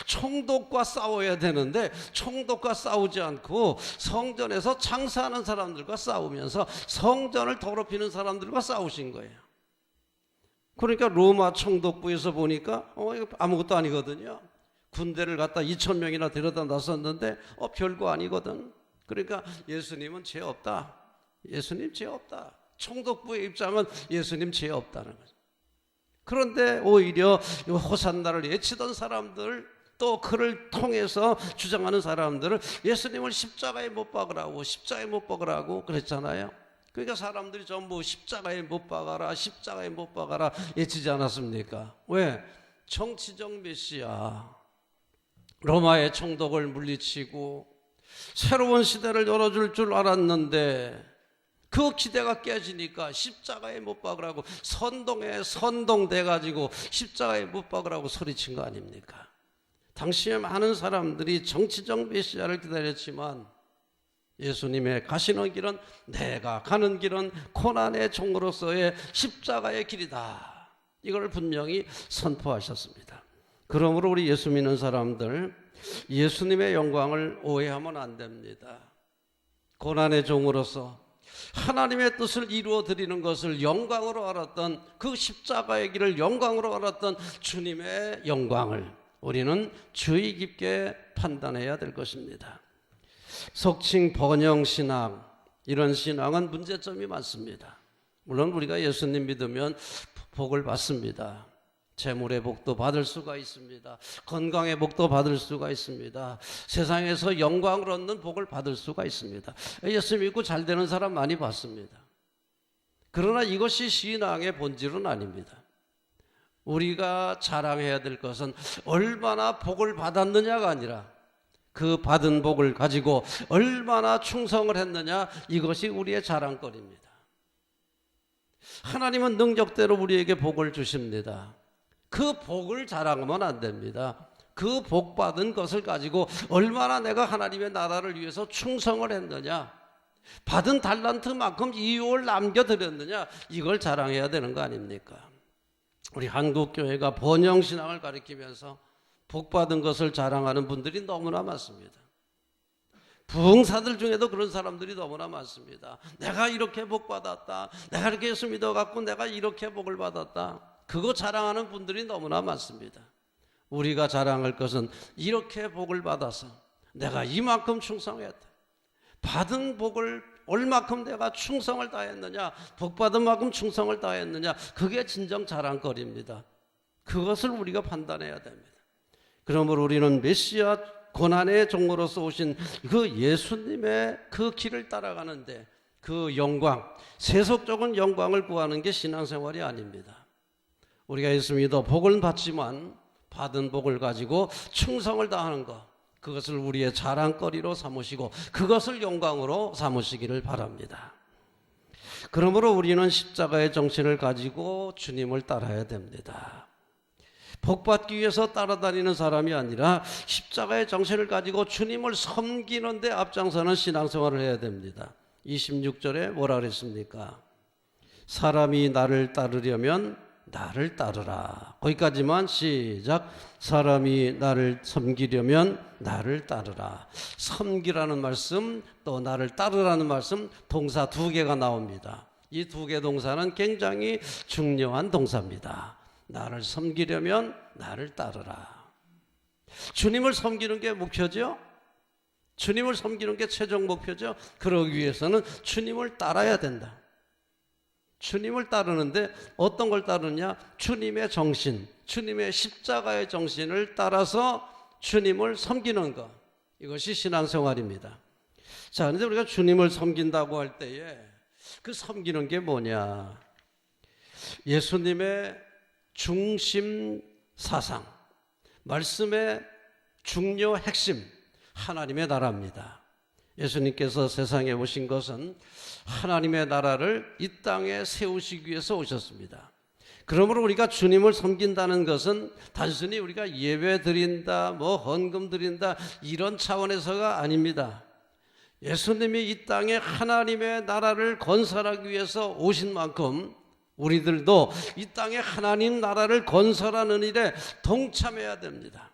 총독과 싸워야 되는데 총독과 싸우지 않고 성전에서 장사하는 사람들과 싸우면서 성전을 더럽히는 사람들과 싸우신 거예요. 그러니까 로마 총독부에서 보니까 이거 아무것도 아니거든요. 군대를 갖다 2,000명이나 데려다 놨었는데 별거 아니거든. 그러니까 예수님은 죄 없다. 예수님 죄 없다. 총독부의 입장은 예수님 죄 없다는 거죠. 그런데 오히려 호산나를 외치던 사람들, 또 그를 통해서 주장하는 사람들을 예수님을 십자가에 못 박으라고, 십자가에 못 박으라고 그랬잖아요. 그러니까 사람들이 전부 십자가에 못 박아라, 십자가에 못 박아라 외치지 않았습니까? 왜? 정치적 메시아, 로마의 총독을 물리치고 새로운 시대를 열어줄 줄 알았는데 그 기대가 깨지니까 십자가에 못 박으라고 선동에 선동돼가지고 십자가에 못 박으라고 소리친 거 아닙니까? 당시에 많은 사람들이 정치적 메시아를 기다렸지만 예수님의 가시는 길은, 내가 가는 길은 고난의 종으로서의 십자가의 길이다. 이걸 분명히 선포하셨습니다. 그러므로 우리 예수 믿는 사람들, 예수님의 영광을 오해하면 안 됩니다. 고난의 종으로서 하나님의 뜻을 이루어 드리는 것을 영광으로 알았던, 그 십자가의 길을 영광으로 알았던 주님의 영광을 우리는 주의 깊게 판단해야 될 것입니다. 속칭 번영신앙, 이런 신앙은 문제점이 많습니다. 물론 우리가 예수님 믿으면 복을 받습니다. 재물의 복도 받을 수가 있습니다. 건강의 복도 받을 수가 있습니다. 세상에서 영광을 얻는 복을 받을 수가 있습니다. 예수 믿고 잘 되는 사람 많이 봤습니다. 그러나 이것이 신앙의 본질은 아닙니다. 우리가 자랑해야 될 것은 얼마나 복을 받았느냐가 아니라 그 받은 복을 가지고 얼마나 충성을 했느냐, 이것이 우리의 자랑거리입니다. 하나님은 능력대로 우리에게 복을 주십니다. 그 복을 자랑하면 안 됩니다. 그 복받은 것을 가지고 얼마나 내가 하나님의 나라를 위해서 충성을 했느냐, 받은 달란트만큼 이유를 남겨드렸느냐, 이걸 자랑해야 되는 거 아닙니까? 우리 한국교회가 번영신앙을 가리키면서 복받은 것을 자랑하는 분들이 너무나 많습니다. 부흥사들 중에도 그런 사람들이 너무나 많습니다. 내가 이렇게 복받았다, 내가 이렇게 예수 믿어갖고 내가 이렇게 복을 받았다, 그거 자랑하는 분들이 너무나 많습니다. 우리가 자랑할 것은 이렇게 복을 받아서 내가 이만큼 충성했다, 받은 복을 얼마큼 내가 충성을 다했느냐, 복받은 만큼 충성을 다했느냐, 그게 진정 자랑거리입니다. 그것을 우리가 판단해야 됩니다. 그러므로 우리는 메시아 고난의 종으로서 오신 그 예수님의 그 길을 따라가는데 그 영광, 세속적인 영광을 구하는 게 신앙생활이 아닙니다. 우리가 예수 믿어 복을 받지만 받은 복을 가지고 충성을 다하는 것, 그것을 우리의 자랑거리로 삼으시고 그것을 영광으로 삼으시기를 바랍니다. 그러므로 우리는 십자가의 정신을 가지고 주님을 따라야 됩니다. 복받기 위해서 따라다니는 사람이 아니라 십자가의 정신을 가지고 주님을 섬기는 데 앞장서는 신앙생활을 해야 됩니다. 26절에 뭐라 그랬습니까? 사람이 나를 따르려면 나를 따르라. 거기까지만 시작. 사람이 나를 섬기려면 나를 따르라. 섬기라는 말씀, 또 나를 따르라는 말씀, 동사 두 개가 나옵니다. 이 두 개 동사는 굉장히 중요한 동사입니다. 나를 섬기려면 나를 따르라. 주님을 섬기는 게 목표죠. 주님을 섬기는 게 최종 목표죠. 그러기 위해서는 주님을 따라야 된다. 주님을 따르는데 어떤 걸 따르냐? 주님의 정신, 주님의 십자가의 정신을 따라서 주님을 섬기는 것, 이것이 신앙생활입니다. 자, 그런데 우리가 주님을 섬긴다고 할 때에 그 섬기는 게 뭐냐? 예수님의 중심 사상, 말씀의 중요 핵심, 하나님의 나라입니다. 예수님께서 세상에 오신 것은 하나님의 나라를 이 땅에 세우시기 위해서 오셨습니다. 그러므로 우리가 주님을 섬긴다는 것은 단순히 우리가 예배 드린다, 헌금 드린다, 이런 차원에서가 아닙니다. 예수님이 이 땅에 하나님의 나라를 건설하기 위해서 오신 만큼 우리들도 이 땅에 하나님 나라를 건설하는 일에 동참해야 됩니다.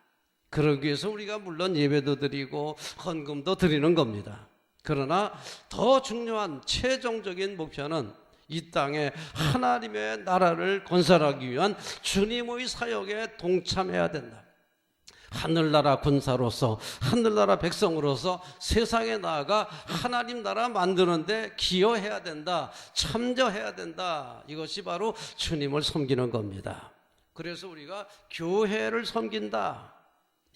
그러기 위해서 우리가 물론 예배도 드리고 헌금도 드리는 겁니다. 그러나 더 중요한 최종적인 목표는 이 땅에 하나님의 나라를 건설하기 위한 주님의 사역에 동참해야 된다. 하늘나라 군사로서, 하늘나라 백성으로서 세상에 나아가 하나님 나라 만드는데 기여해야 된다, 참여해야 된다. 이것이 바로 주님을 섬기는 겁니다. 그래서 우리가 교회를 섬긴다,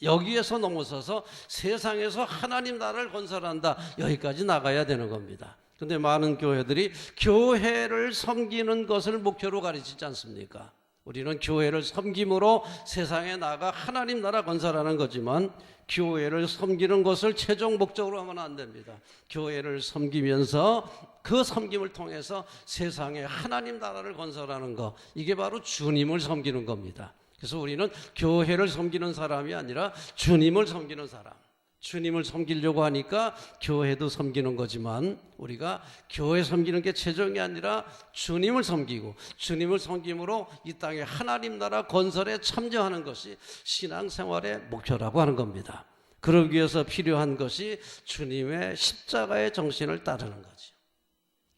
여기에서 넘어서서 세상에서 하나님 나라를 건설한다, 여기까지 나가야 되는 겁니다. 그런데 많은 교회들이 교회를 섬기는 것을 목표로 가르치지 않습니까? 우리는 교회를 섬김으로 세상에 나가 하나님 나라 건설하는 거지만 교회를 섬기는 것을 최종 목적으로 하면 안 됩니다. 교회를 섬기면서 그 섬김을 통해서 세상에 하나님 나라를 건설하는 것, 이게 바로 주님을 섬기는 겁니다. 그래서 우리는 교회를 섬기는 사람이 아니라 주님을 섬기는 사람, 주님을 섬기려고 하니까 교회도 섬기는 거지만 우리가 교회 섬기는 게 최종이 아니라 주님을 섬기고 주님을 섬김으로 이 땅에 하나님 나라 건설에 참여하는 것이 신앙생활의 목표라고 하는 겁니다. 그러기 위해서 필요한 것이 주님의 십자가의 정신을 따르는 거죠.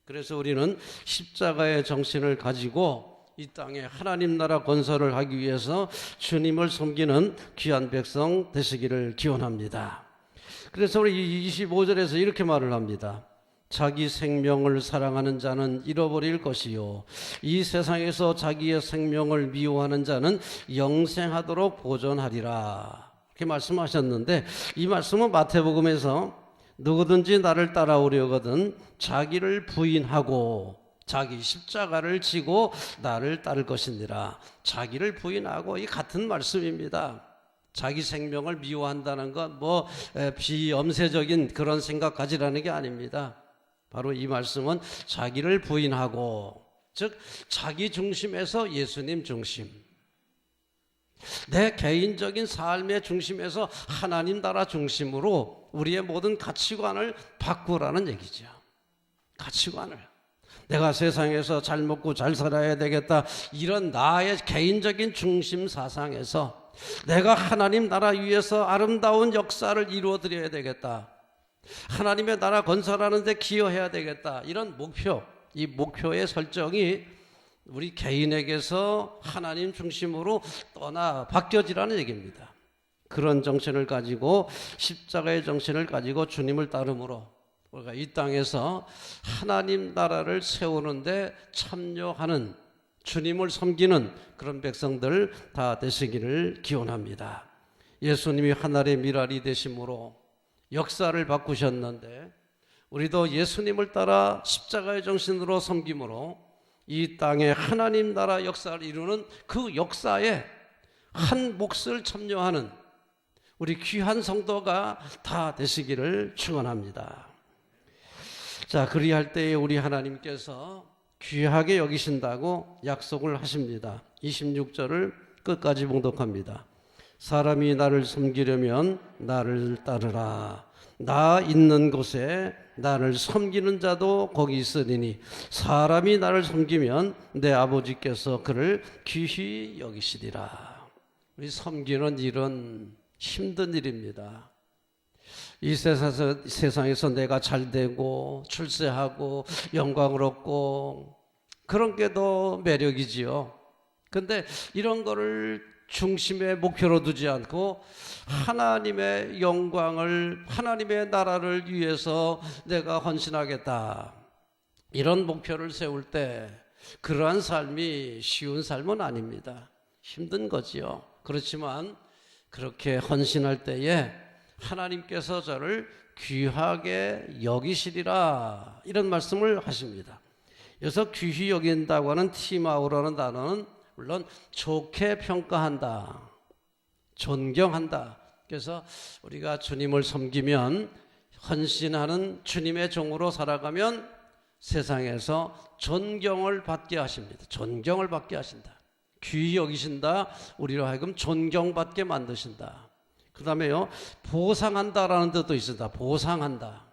그래서 우리는 십자가의 정신을 가지고 이 땅에 하나님 나라 건설을 하기 위해서 주님을 섬기는 귀한 백성 되시기를 기원합니다. 그래서 우리 25절에서 이렇게 말을 합니다. 자기 생명을 사랑하는 자는 잃어버릴 것이요, 이 세상에서 자기의 생명을 미워하는 자는 영생하도록 보존하리라, 이렇게 말씀하셨는데, 이 말씀은 마태복음에서 누구든지 나를 따라오려거든 자기를 부인하고 자기 십자가를 지고 나를 따를 것이니라. 자기를 부인하고, 이 같은 말씀입니다. 자기 생명을 미워한다는 건 비엄세적인 그런 생각 가지라는 게 아닙니다. 바로 이 말씀은 자기를 부인하고, 즉 자기 중심에서 예수님 중심, 내 개인적인 삶의 중심에서 하나님 나라 중심으로 우리의 모든 가치관을 바꾸라는 얘기죠. 가치관을. 내가 세상에서 잘 먹고 잘 살아야 되겠다, 이런 나의 개인적인 중심 사상에서 내가 하나님 나라 위에서 아름다운 역사를 이루어 드려야 되겠다, 하나님의 나라 건설하는 데 기여해야 되겠다, 이런 목표, 이 목표의 설정이 우리 개인에게서 하나님 중심으로 바뀌어지라는 얘기입니다. 그런 정신을 가지고, 십자가의 정신을 가지고 주님을 따름으로 우리가 이 땅에서 하나님 나라를 세우는데 참여하는, 주님을 섬기는 그런 백성들 다 되시기를 기원합니다. 예수님이 하늘의 미랄이 되심으로 역사를 바꾸셨는데, 우리도 예수님을 따라 십자가의 정신으로 섬김으로 이 땅에 하나님 나라 역사를 이루는 그 역사에 한 몫을 참여하는 우리 귀한 성도가 다 되시기를 축원합니다. 자, 그리할 때에 우리 하나님께서 귀하게 여기신다고 약속을 하십니다. 26절을 끝까지 봉독합니다. 사람이 나를 섬기려면 나를 따르라. 나 있는 곳에 나를 섬기는 자도 거기 있으리니 사람이 나를 섬기면 내 아버지께서 그를 귀히 여기시리라. 우리 섬기는 일은 힘든 일입니다. 이 세상에서 내가 잘되고 출세하고 영광을 얻고 그런 게 더 매력이지요. 근데 이런 거를 중심의 목표로 두지 않고 하나님의 영광을, 하나님의 나라를 위해서 내가 헌신하겠다, 이런 목표를 세울 때 그러한 삶이 쉬운 삶은 아닙니다. 힘든 거지요. 그렇지만 그렇게 헌신할 때에 하나님께서 저를 귀하게 여기시리라, 이런 말씀을 하십니다. 여기서 귀히 여긴다고 하는 티마우라는 단어는 물론 좋게 평가한다, 존경한다. 그래서 우리가 주님을 섬기면, 헌신하는 주님의 종으로 살아가면 세상에서 존경을 받게 하십니다. 존경을 받게 하신다. 귀히 여기신다. 우리로 하여금 존경받게 만드신다. 그 다음에요, 보상한다라는 뜻도 있습니다. 보상한다.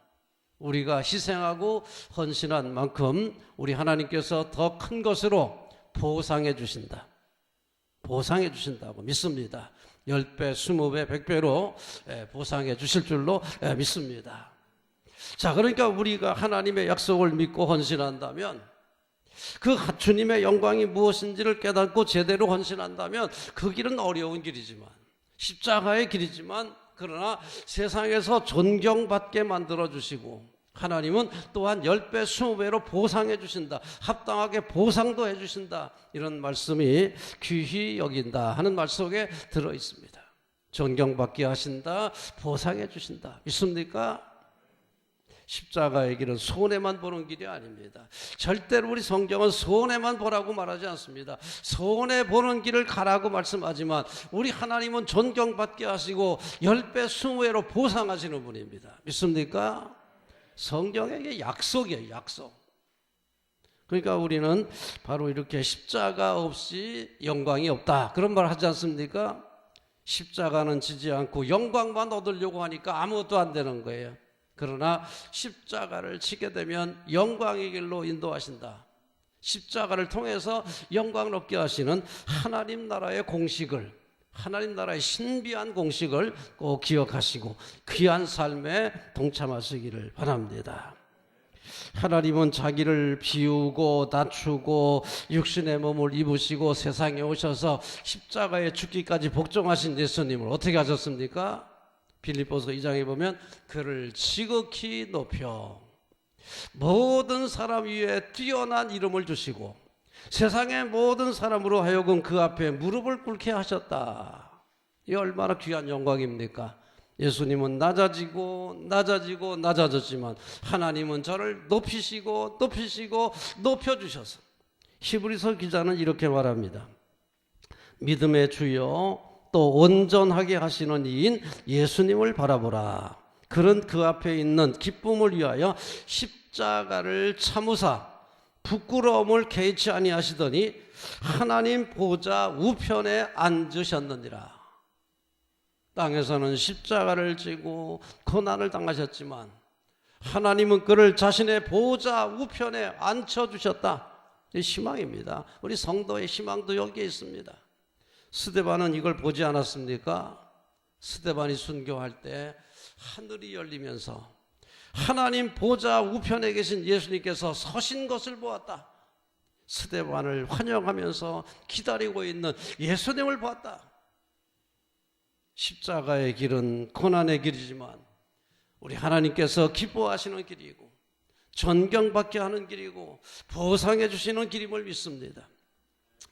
우리가 희생하고 헌신한 만큼 우리 하나님께서 더 큰 것으로 보상해 주신다. 보상해 주신다고 믿습니다. 10배, 20배, 100배로 보상해 주실 줄로 믿습니다. 자, 그러니까 우리가 하나님의 약속을 믿고 헌신한다면, 그 주님의 영광이 무엇인지를 깨닫고 제대로 헌신한다면 그 길은 어려운 길이지만, 십자가의 길이지만, 그러나 세상에서 존경받게 만들어주시고 하나님은 또한 10배, 20배로 보상해 주신다. 합당하게 보상도 해 주신다. 이런 말씀이 귀히 여긴다 하는 말 속에 들어 있습니다. 존경받게 하신다, 보상해 주신다. 믿습니까? 십자가의 길은 손해만 보는 길이 아닙니다. 절대로 우리 성경은 손해만 보라고 말하지 않습니다. 손해 보는 길을 가라고 말씀하지만 우리 하나님은 존경받게 하시고 10배, 20배로 보상하시는 분입니다. 믿습니까? 성경에게 약속이에요, 약속. 그러니까 우리는 바로 이렇게 십자가 없이 영광이 없다, 그런 말 하지 않습니까? 십자가는 지지 않고 영광만 얻으려고 하니까 아무것도 안 되는 거예요. 그러나 십자가를 지게 되면 영광의 길로 인도하신다. 십자가를 통해서 영광을 얻게 하시는 하나님 나라의 공식을, 하나님 나라의 신비한 공식을 꼭 기억하시고 귀한 삶에 동참하시기를 바랍니다. 하나님은 자기를 비우고 낮추고 육신의 몸을 입으시고 세상에 오셔서 십자가에 죽기까지 복종하신 예수님을 어떻게 하셨습니까? 빌립보서 2장에 보면 그를 지극히 높여 모든 사람 위에 뛰어난 이름을 주시고 세상의 모든 사람으로 하여금 그 앞에 무릎을 꿇게 하셨다. 이 얼마나 귀한 영광입니까? 예수님은 낮아졌지만 하나님은 저를 높이시고 높여주셔서, 히브리서 기자는 이렇게 말합니다. 믿음의 주여 또 온전하게 하시는 이인 예수님을 바라보라. 그는 그 앞에 있는 기쁨을 위하여 십자가를 참으사 부끄러움을 개의치 아니하시더니 하나님 보좌 우편에 앉으셨느니라. 땅에서는 십자가를 지고 고난을 당하셨지만 하나님은 그를 자신의 보좌 우편에 앉혀주셨다. 이 희망입니다. 우리 성도의 희망도 여기에 있습니다. 스데반은 이걸 보지 않았습니까? 스데반이 순교할 때 하늘이 열리면서 하나님 보좌 우편에 계신 예수님께서 서신 것을 보았다. 스데반을 환영하면서 기다리고 있는 예수님을 보았다. 십자가의 길은 고난의 길이지만 우리 하나님께서 기뻐하시는 길이고 존경받게 하는 길이고 보상해 주시는 길임을 믿습니다.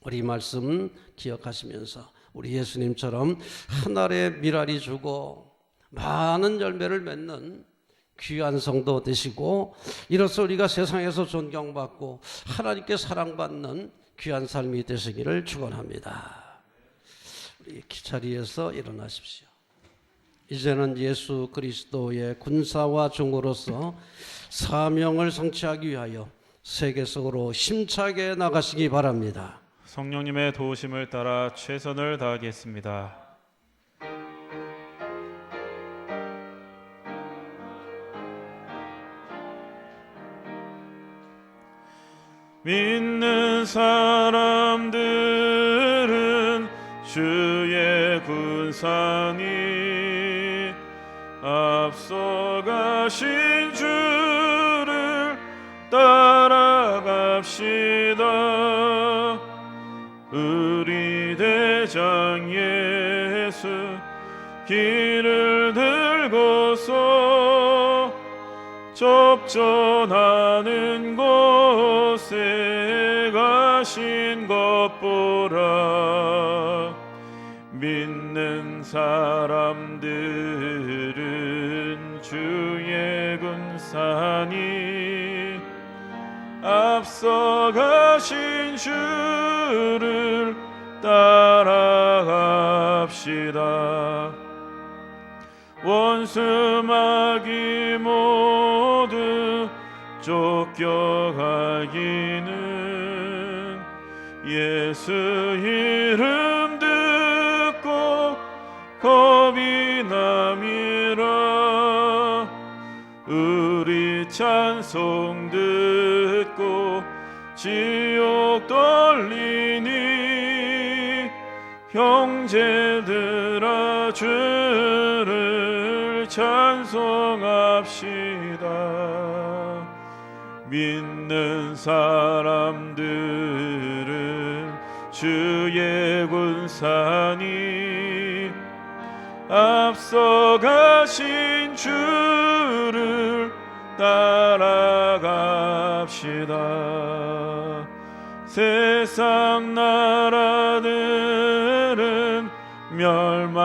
우리 말씀 기억하시면서 우리 예수님처럼 한 알의 밀알이 주고 많은 열매를 맺는 귀한 성도 되시고, 이로써 우리가 세상에서 존경받고 하나님께 사랑받는 귀한 삶이 되시기를 축원합니다. 우리 자리에서 일어나십시오. 이제는 예수 그리스도의 군사와 종으로서 사명을 성취하기 위하여 세계 속으로 힘차게 나가시기 바랍니다. 성령님의 도우심을 따라 최선을 다하겠습니다. 믿는 사람들은 주의 군상이 앞서가신 주를 따라갑시다. 우리 대장 예수 길을 들고서 접전하는 곳에 가신 것 보라. 믿는 사람들은 주의 군사니 앞서가신 주를 따라갑시다. 원수 마귀 모두 쫓겨가기는 예수 이름 듣고 겁이 남이라. 우리 찬송 듣고 지옥 떨리니 형제들아 주를 찬송합시다. 믿는 사람들은 주의 군사니 앞서가신 주를 따라갑시다. 세상 나라들은 멸망당하나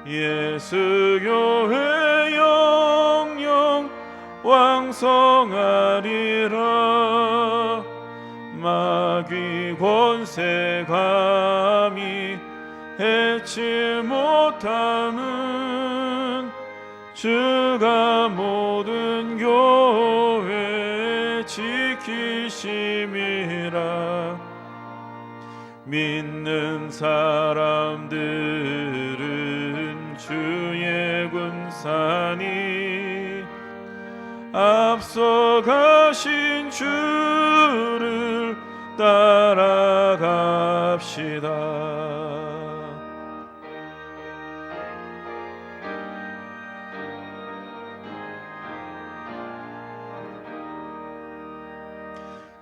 예수 교회 영영 왕성하리라. 마귀 권세 감히 해치 못함은 주가 모든 교회 지키심이라. 믿는 사람들은 주의 군사니 앞서가신 주를 따라갑시다.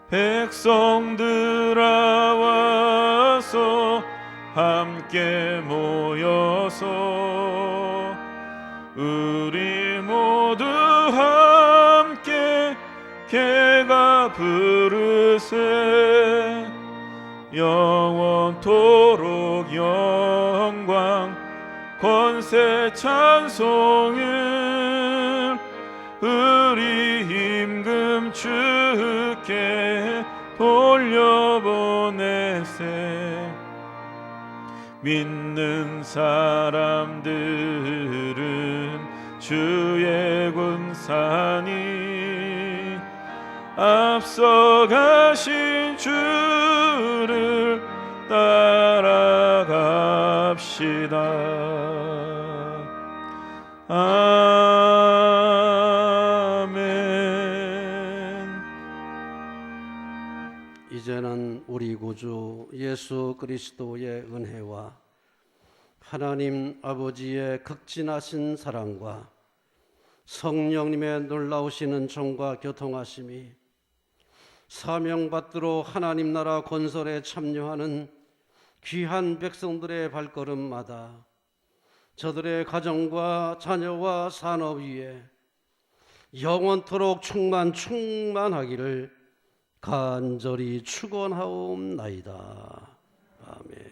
백성들아 와서 함께 모여서 우리 모두 함께 개가 부르세. 영원토록 영광 권세 찬송을 우리 임금 주께 돌려보내세. 믿는 사람들은 주의 군사니 앞서가신 주를 따라갑시다. 아멘. 이제는 우리 구주 예수 그리스도의 은혜와 하나님 아버지의 극진하신 사랑과 성령님의 놀라우신 은총과 교통하심이 사명받들어 하나님 나라 건설에 참여하는 귀한 백성들의 발걸음마다 저들의 가정과 자녀와 산업 위에 영원토록 충만하기를 간절히 축원하옵나이다. 아멘.